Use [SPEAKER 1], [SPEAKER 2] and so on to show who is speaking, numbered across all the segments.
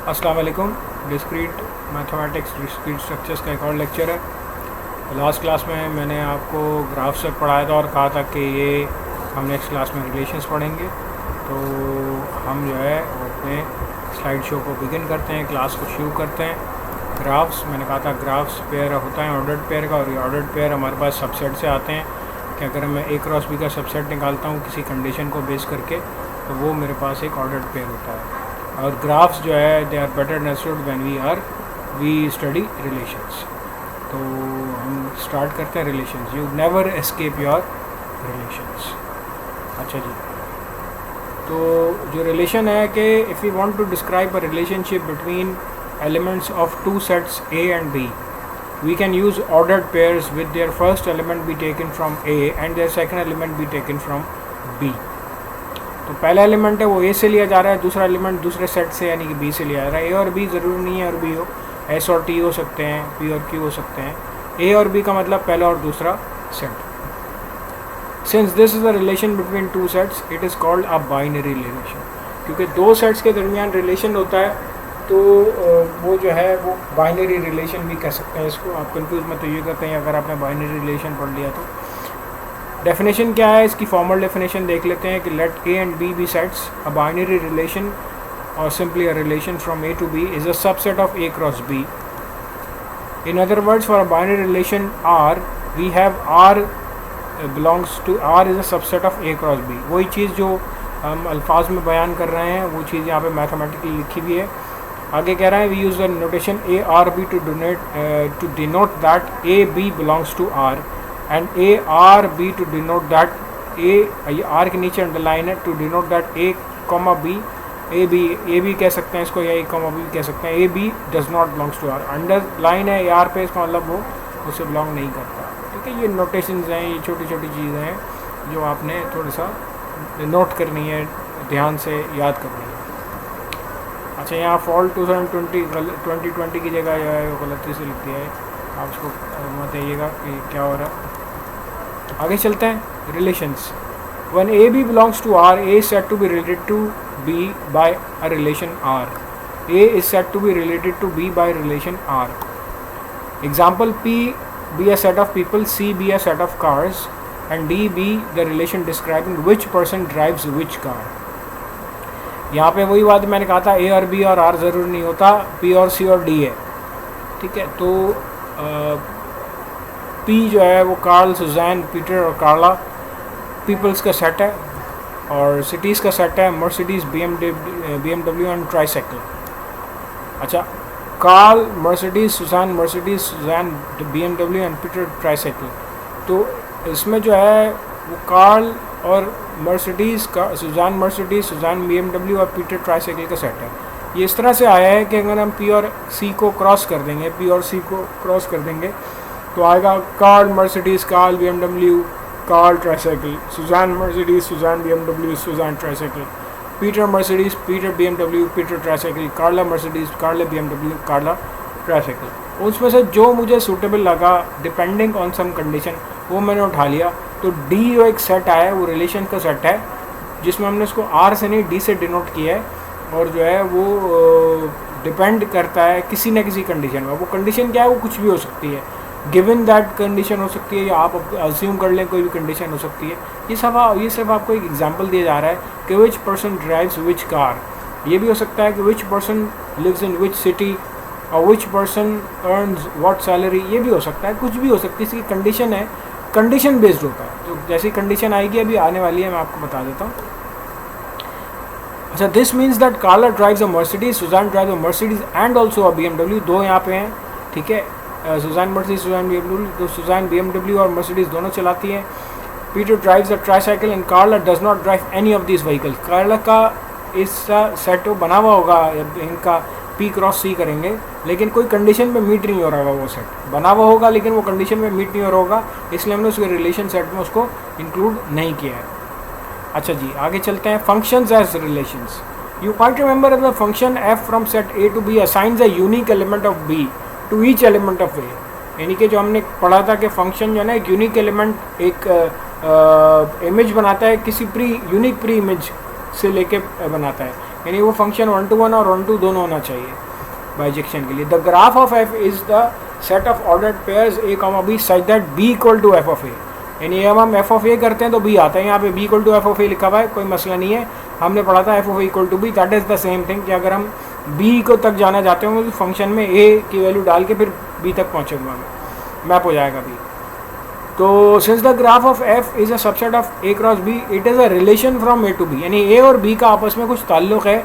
[SPEAKER 1] अस्सलाम वालेकुम। Discrete mathematics discrete structures का एक और लेक्चर है। लास्ट क्लास में मैंने आपको ग्राफ से पढ़ाया था और कहा था कि ये हम नेक्स्ट क्लास में रिलेशंस पढ़ेंगे। तो हम जो है वो अपने स्लाइड शो को बिगिन करते हैं, क्लास को शुरू करते हैं। ग्राफ्स, मैंने कहा था ग्राफ्स पेयर होता है ऑर्डर्ड पेयर का, और ये ऑर्डर्ड पेयर हमारे पास सबसेट से आते हैं कि अगर मैं ए क्रॉस बी का सबसेट निकालता हूँ किसी कंडीशन को बेस करके तो वो मेरे पास एक ऑर्डर्ड पेयर होता है। और ग्राफ्स जो है they are better understood when we study relations. तो हम स्टार्ट करते हैं relations. You never escape your relations. अच्छा जी, तो जो रिलेशन है कि if you want to describe a relationship between elements of two sets A and B, we can use ordered pairs with their first element be taken from A and their second element be taken from B. तो पहला element है वो A से लिया जा रहा है, दूसरा एलिमेंट दूसरे सेट से यानी कि B से लिया जा रहा है। A और B ज़रूरी नहीं है और B हो, S और T हो सकते हैं, P और Q हो सकते हैं। A और B का मतलब पहला और दूसरा set. Since this is a relation between two sets, it is called a binary relation. क्योंकि दो सेट्स के दरमियान रिलेशन होता है तो वो जो है वो बाइनरी रिलेशन भी कह सकते हैं इसको। आप कंफ्यूज मत होइएगा कहीं अगर आपने बाइनरी रिलेशन पढ़ लिया तो। डेफिनेशन क्या है इसकी, फॉर्मल डेफिनेशन देख लेते हैं कि let A and B sets. A binary relation और simply a relation from A to B is a subset of A cross B. In other words, for a binary relation R we have R belongs to R is a subset of A cross B. वही चीज़ जो हम अल्फाज में बयान कर रहे हैं वो चीज़ यहाँ पे मैथमेटिकली लिखी हुई है। आगे कह रहा है we use the notation A R B to denote that A B belongs to R and A R B to denote that A R के नीचे अंडरलाइन है, to denote that A comma B A B कह सकते हैं इसको या ए comma B कह सकते हैं। A B does not belongs to R, underline है ए आर पे, इसका मतलब वो उससे बिलोंग नहीं करता। ठीक है, ये नोटेशंस हैं, ये छोटी छोटी चीज़ें हैं जो आपने थोड़ा सा नोट करनी है, ध्यान से याद करनी है। अच्छा, यहाँ फॉल 2020 की जगह जो है वो गलती से लिख दिया है, आप उसको बताइएगा कि क्या हो रहा है। आगे चलते हैं। Relations. One A B belongs to R, A is said to be related to B by a relation R. A is said to be related to B by relation R. Example, P be a set of people, C be a set of cars and D be the relation describing which person drives which car. यहाँ पे वही बात मैंने कहा था, ए और B और are ज़रूर नहीं होता, पी और सी और डी है। ठीक है, तो पी जो है वो कार्ल, सुजैन, पीटर और कार्ला पीपल्स का सेट है, और सिटीज़ का सेट है मर्सिडीज़, BMW एंड ट्राईसाइकिल। अच्छा, Karl, Mercedes, Susan, BMW and Peter tricycle. तो इसमें जो है वो कार्ल और मर्सिडीज़ का, सुजान BMW और पीटर ट्राईसाइकिल का सेट है। ये इस तरह से आया है कि अगर हम पी और सी को क्रॉस कर देंगे, तो आएगा Carl Mercedes, Carl BMW, Carl tricycle, Susan Mercedes, Susan BMW, Susan tricycle, Peter Mercedes, Peter BMW, Peter tricycle, Carla Mercedes, Carla BMW, Carla tricycle. उसमें से जो मुझे सूटेबल लगा डिपेंडिंग ऑन सम कंडीशन वो मैंने उठा लिया। तो डी जो एक सेट आया है वो रिलेशन का सेट है जिसमें हमने उसको आर से नहीं डी से डिनोट किया है, और जो है वो डिपेंड करता है किसी न किसी कंडीशन में। वो कंडीशन क्या है, वो कुछ भी हो सकती है, गिवन दैट कंडीशन हो सकती है, या आप अज्यूम कर लें कोई भी कंडीशन हो सकती है। ये सिर्फ आपको एक एग्जांपल दिया जा रहा है कि which person drives which car. ये भी हो सकता है कि which person lives in which city और which person earns what salary, ये भी हो सकता है, कुछ भी हो सकती है। इसकी कंडीशन है, कंडीशन बेस्ड होता है। तो जैसी कंडीशन आएगी अभी आने वाली है, मैं आपको बता देता हूँ। अच्छा, this means that Karla drives a Mercedes, Susan drives a Mercedes and also a BMW। दो यहाँ पे हैं, ठीक है, सुजान मर्सिडीज, सुजान BMW। तो सुजान BMW और मर्सिडीज दोनों चलाती हैं। Peter drives a tricycle and Carla does not drive any of this vehicles. Carla का इसका सेट बना हुआ होगा, इनका पी क्रॉस सी करेंगे, लेकिन कोई कंडीशन में मीट नहीं हो रहा होगा, वो सेट बना हुआ होगा लेकिन वो कंडीशन में मीट नहीं हो रहा होगा, इसलिए हमने उसके रिलेशन सेट में उसको इंक्लूड नहीं किया है। अच्छा जी, आगे चलते हैं। Functions as relations. You might remember the function f from set A to B assigns a unique element of B to each element of ए। यानी कि जो हमने पढ़ा था कि फंक्शन जो है ना एक यूनिक एलिमेंट, एक इमेज बनाता है, किसी यूनिक प्री इमेज से लेके बनाता है। यानी वो फंक्शन 1 to 1 और 1 to दोनों होना चाहिए बाइजेक्शन के लिए। The graph of F is the set of ordered pairs a comma b such that b equal to f of ए, यानी जब हम एफ ऑफ ए करते हैं तो बी आता है, यहाँ पे b equal to f of a लिखा हुआ है, कोई मसला नहीं है। हमने पढ़ा था F of A equal to B, that is the same thing कि अगर हम बी को तक जाना चाहते हो तो फंक्शन में ए की वैल्यू डाल के फिर बी तक पहुँचूंगा, मैप हो जाएगा बी। तो since the graph of F is a subset of A cross B it is a relation from A to B, यानी ए और बी का आपस में कुछ ताल्लुक़ है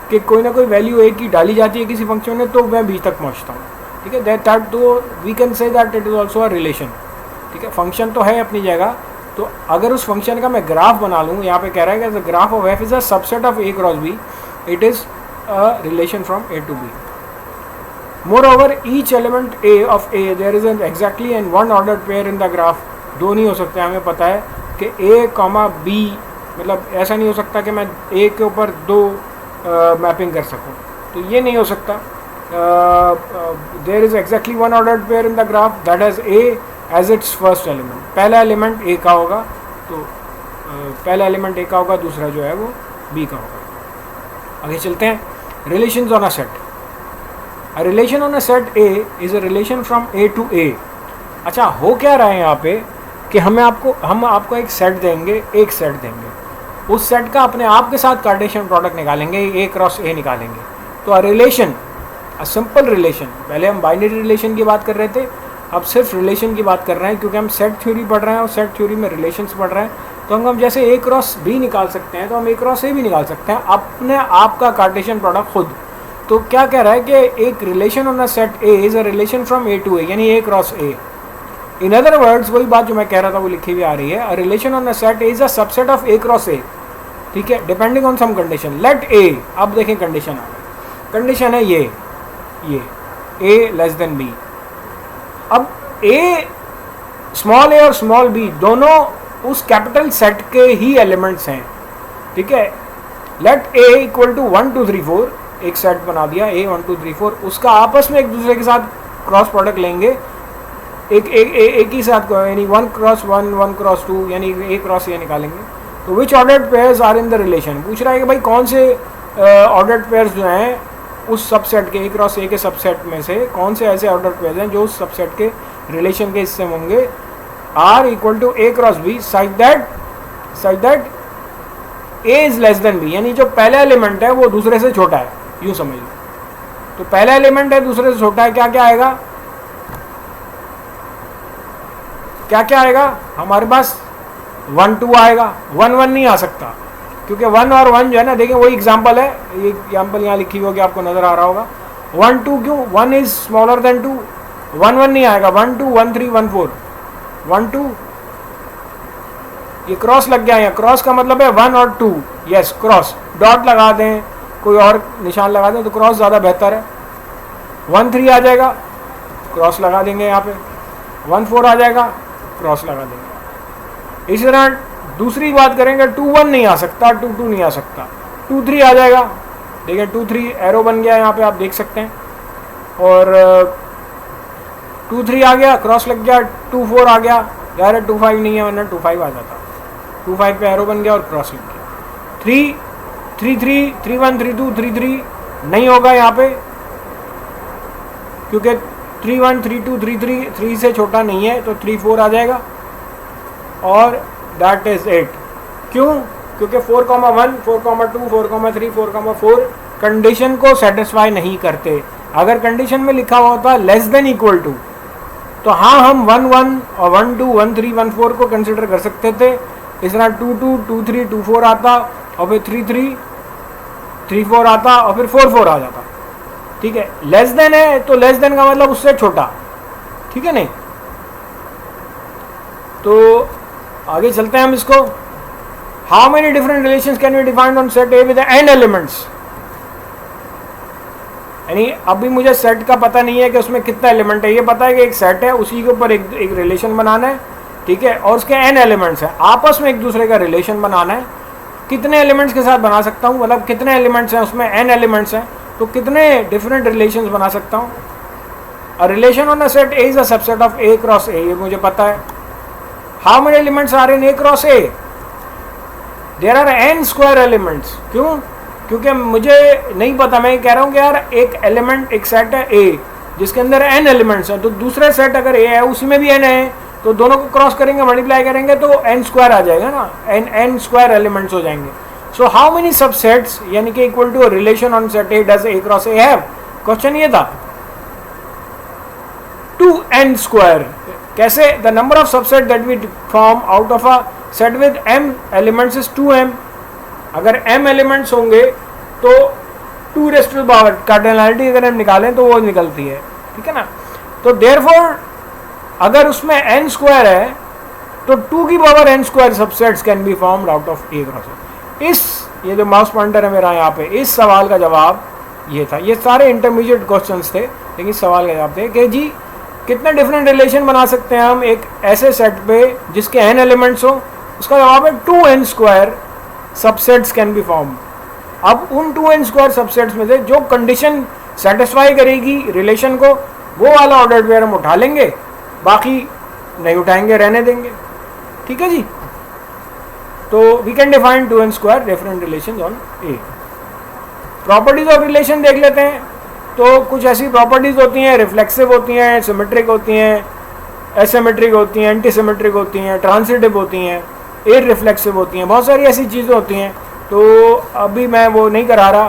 [SPEAKER 1] कि कोई ना कोई वैल्यू ए की डाली जाती है किसी फंक्शन में तो मैं बी तक पहुंचता हूँ, ठीक है। दैट तो we can say that it is also a relation, ठीक है। फंक्शन तो है अपनी जगह, तो अगर उस फंक्शन का मैं ग्राफ बना लूँ, यहाँ पे कह रहा है कि the graph of F is a subset of A cross B, it is a relation from A to B. Moreover, each element A of A there is an exactly and one ordered pair in the graph। दो नहीं हो सकते, हमें पता है कि A comma B, मतलब ऐसा नहीं हो सकता कि मैं A के ऊपर दो मैपिंग कर सकूं, तो ये नहीं हो सकता। There is exactly one ordered pair in the graph that has A as its first element. पहला एलिमेंट A का होगा, तो पहला एलिमेंट A का होगा, दूसरा जो है वो B का होगा। आगे चलते हैं। Relations on a set. A relation on a set A is a relation from A to A। अच्छा, हो क्या रहा है यहाँ पे कि हम आपको एक सेट देंगे, एक सेट देंगे, उस सेट का अपने आप के साथ कार्टेशियन प्रोडक्ट निकालेंगे, A क्रॉस A निकालेंगे। तो a relation, a simple relation, पहले हम बाइनरी रिलेशन की बात कर रहे थे, अब सिर्फ रिलेशन की बात कर रहे हैं, क्योंकि हम सेट थ्योरी पढ़ रहे हैं और सेट थ्योरी में रिलेशंस पढ़ रहे हैं। तो हम जैसे A क्रॉस B निकाल सकते हैं, तो हम A क्रॉस A भी निकाल सकते हैं, अपने आप का कार्टेशियन प्रोडक्ट खुद। तो क्या कह रहा है कि एक relation on a set A is a relation from A to A, यानी A cross A. In other words, वही बात जो मैं कह रहा था वो लिखी हुई आ रही है। A relation on a set is a subset of A cross A, ठीक है, depending on some condition. Let A, अब देखें कंडीशन आ गई, कंडीशन है ये ए लेस देन बी। अब ए, स्मॉल ए और स्मॉल बी दोनों उस कैपिटल सेट के ही एलिमेंट्स हैं, ठीक है। लेट ए इक्वल टू 1 2 3 4, एक सेट बना दिया A 1 2 3 4, उसका आपस में एक दूसरे के साथ क्रॉस प्रोडक्ट लेंगे, एक ही साथ, यानी 1 क्रॉस 1 1 क्रॉस 2, यानी A क्रॉस A निकालेंगे। तो which ordered pairs are in the relation, पूछ रहा है कि भाई कौन से ऑर्डर्ड पेयर्स जो हैं उस सबसेट के, A क्रॉस A के सबसेट में से कौन से ऐसे ऑर्डर्ड पेयर्स हैं जो उस सबसेट के रिलेशन के हिस्से होंगे। R equal to A cross B such that A is less than B, यानी जो पहला एलिमेंट है वो दूसरे से छोटा है, यूँ समझ लो। तो पहला एलिमेंट है दूसरे से छोटा है, क्या क्या आएगा, क्या क्या आएगा हमारे पास 1 2 आएगा, 1 1 नहीं आ सकता, क्योंकि 1 और 1 जो है ना, देखिए वही एग्जांपल है, ये एग्जांपल यहाँ लिखी होगी, आपको नजर आ रहा होगा। 1 2 क्यों, 1 इज स्मॉलर देन 2, 1 1 नहीं आएगा, 1 2 1 3 1 4 1 2, ये क्रॉस लग गया। यहाँ क्रॉस का मतलब है 1 और 2, यस क्रॉस, डॉट लगा दें, कोई और निशान लगा दें तो क्रॉस ज़्यादा बेहतर है। 1 3 आ जाएगा, क्रॉस लगा देंगे यहाँ पे, 1 4 आ जाएगा, क्रॉस लगा देंगे। इसी तरह दूसरी बात करेंगे, 2 1 नहीं आ सकता, 2 2 नहीं आ सकता, 2 3 आ जाएगा, देखिए 2 3 एरो बन गया यहाँ पे, आप देख सकते हैं। और 2 3 आ गया, क्रॉस लग गया, 2 4 आ गया, यार 2 5 नहीं है, वरना 2 5 आ जाता, 2 5 पे एरो बन गया और क्रॉस लग गया। 3 3 3 3 1 3 2 3 3 नहीं होगा यहाँ पे, क्योंकि 3 1 3 2 3 3 3 से छोटा नहीं है, तो 3 4 आ जाएगा और दैट इज इट। क्यों, क्योंकि 4 1 4 2 4 3 4 4 कंडीशन को सेटिस्फाई नहीं करते। अगर कंडीशन में लिखा होता लेस देन इक्वल टू, तो हाँ हम 1 1 और 1 2 1 3 1 4 को कंसिडर कर सकते थे। इस तरह 2 2 2 3 2 4 आता, और फिर 3 3 3 4 आता, और फिर 4 4 आ जाता, ठीक है। लेस देन है तो लेस देन का मतलब उससे छोटा, ठीक है नहीं। तो आगे चलते हैं हम इसको। How many different relations can be defined on set A with n elements, यानी अभी मुझे सेट का पता नहीं है कि उसमें कितना एलिमेंट है, ये पता है कि एक सेट है, उसी के ऊपर एक रिलेशन बनाना है, ठीक है, और उसके n एलिमेंट्स हैं, आपस में एक दूसरे का रिलेशन बनाना है। कितने एलिमेंट्स के साथ बना सकता हूँ, मतलब कितने एलिमेंट्स हैं उसमें, n एलिमेंट्स हैं, तो कितने डिफरेंट रिलेशंस बना सकता हूँ। A relation on a set A is a subset of A cross A, ये मुझे पता है। How many elements are in A cross A, there are n square elements. क्यों, क्योंकि मुझे नहीं पता, मैं कह रहा हूँ कि यार एक एलिमेंट, एक सेट है ए जिसके अंदर n एलिमेंट्स हैं, तो दूसरा सेट अगर ए है उसी में भी n है, तो दोनों को क्रॉस करेंगे, मल्टीप्लाई करेंगे तो n स्क्वायर आ जाएगा ना, n स्क्वायर एलिमेंट्स हो जाएंगे. सो हाउ मेनी सबसेट्स यानी कि equal to relation on set A does A cross A have, question ये था. 2n square. कैसे? The number of subset that we form out of a set with m elements is 2m. अगर m elements होंगे तो 2 raise to the power, cardinality अगर हम निकालें तो वो निकलती है, ठीक है ना. तो देयरफॉर अगर उसमें n स्क्वायर है तो 2 की power n square subsets can be formed out of A cross ए. इस ये जो माउस पॉइंटर है मेरा यहाँ पे, इस सवाल का जवाब ये था. ये सारे इंटरमीडिएट क्वेश्चंस थे, लेकिन इस सवाल का जवाब थे कि जी कितने डिफरेंट रिलेशन बना सकते हैं हम एक ऐसे सेट पे जिसके n एलिमेंट्स हो. उसका जवाब है 2n square subsets can be form. अब उन 2n स्क्वायर सबसेट्स में से जो कंडीशन सेटिस्फाई करेगी रिलेशन को, वो वाला ऑर्डर पेयर हम उठा लेंगे, बाकी नहीं उठाएंगे, रहने देंगे. ठीक है जी. तो we can define 2n square different relation on A. Properties of relation देख लेते हैं. तो कुछ ऐसी प्रॉपर्टीज होती हैं, रिफ्लेक्सिव होती हैं, सिमेट्रिक होती हैं, एसिमेट्रिक होती हैं, एंटी सिमेट्रिक होती हैं, ट्रांसिटिव होती हैं, इररिफ्लेक्सिव होती हैं, बहुत सारी ऐसी चीज़ें होती हैं. तो अभी मैं वो नहीं करा रहा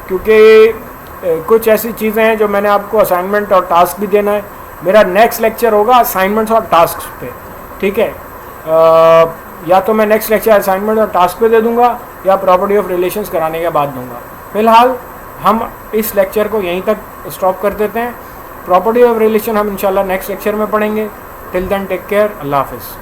[SPEAKER 1] क्योंकि कुछ ऐसी चीज़ें हैं जो मैंने आपको असाइनमेंट और टास्क भी देना है. मेरा नेक्स्ट लेक्चर होगा असाइनमेंट्स और टास्क पे, ठीक है. या तो मैं नेक्स्ट लेक्चर असाइनमेंट और टास्क पे दे दूंगा या प्रॉपर्टी ऑफ रिलेशंस कराने के बाद दूंगा. फिलहाल हम इस लेक्चर को यहीं तक स्टॉप कर देते हैं. प्रॉपर्टी ऑफ रिलेशन हम इंशाल्लाह नेक्स्ट लेक्चर में पढ़ेंगे. Till then take care. अल्लाह हाफिज़.